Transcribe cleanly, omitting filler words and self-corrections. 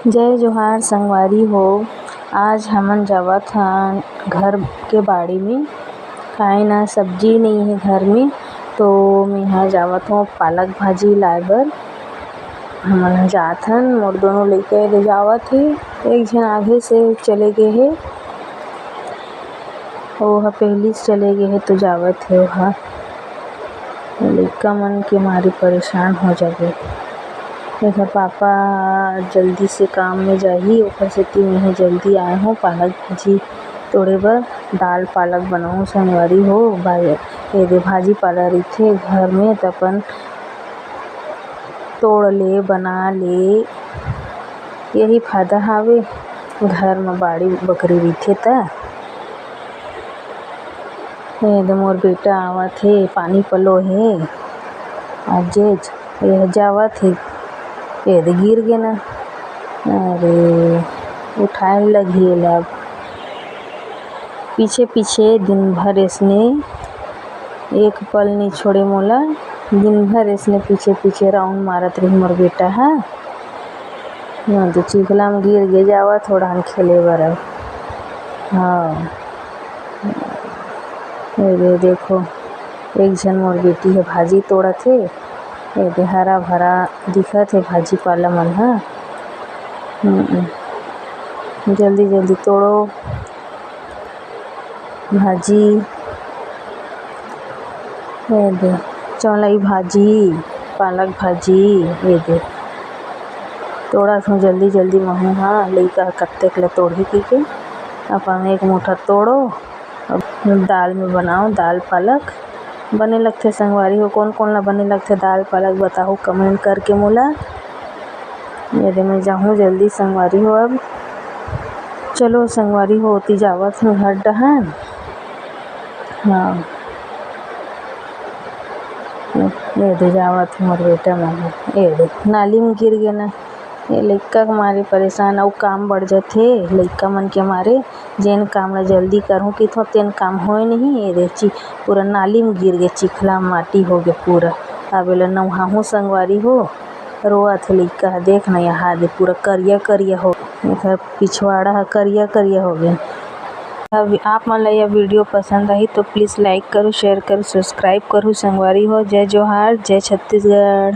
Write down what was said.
जय जोहार संगवारी हो। आज हमन जावत हन घर के बाड़ी में, काहे न सब्जी नहीं है घर में, तो मैं जावत हूँ पालक भाजी लाए बर। हमन जात हन, मोर दोनों लइका ले जावत हे। एक झन आगे से चले गे हे, ओहा पहली से चले गे हे तो जावत हे। ओहा लइका मन के मारे परेशान हो जाबे। एकर पापा जल्दी से काम में जाही, ओकर सेती मैं जल्दी आए हूँ पालक भाजी तोड़े बर। दाल पालक बनाहूँ संगवारी हो। भाजी पाला रहिथे घर में त अपन तोड़ ले बना ले, यही फायदा हावे घर में बाड़ी बखरी रहिथे त। मोर बेटा आवत हे, पानी पलो हे आजेच जावत हे, गिर गे न। अरे उठाए लगी एला। पीछे पीछे दिन भर इसने एक पल नहीं छोड़े मोला। दिन भर इसने पीछे पीछे राउंड मारत रही मोर बेटा हा। तो चिखला में गिर गे, जावा थोड़ा खेले बर। हाँ ये देखो, एक झन मोर बेटी है भाजी तोड़त हे। ये हरा भरा दिखत हे भाजी पाला मन हा। जल्दी जल्दी तोड़ो भाजी। ये दे चौलाई भाजी, पालक भाजी, ये दे तोड़त हूँ जल्दी जल्दी महू हा। लइका कत्तेक ले तोड़ही के अपन एक मुठा तोड़ो, अब दाल में बनाओ। दाल पालक बने लगथे संगवारी हो। कौन कौन ला बने लगथे दाल पालक बताओ कमेंट करके मोला। ये मैं जाहूँ जल्दी संगवारी हो। अब चलो संगवारी हो, ओती जावत हूँ घर डहन। हाँ ये दे जावत हूँ मोर बेटा मन, ये दे नाली में गिर गे न। ये लइका के मारे परेशान, अउ काम बढ़ जाथे लइका मन के मारे। जेन काम ला जल्दी करहूँ किथों तेन काम होए नहीं। ये दे पूरा नाली में गिर गे, चिखला माटी हो गे पूरा। अब एला नहाहूँ संगवारी हो। रोवत हे लइका ह, देख न यहाँ दे पूरा करिया करिया हो, एकर पिछवाड़ा ह करिया करिया हो गए। अब आप मन ला यह वीडियो पसंद आई तो प्लीज़ लाइक करो, शेयर करो, सब्सक्राइब करो संगवारी हो। जय जोहार, जय छत्तीसगढ़।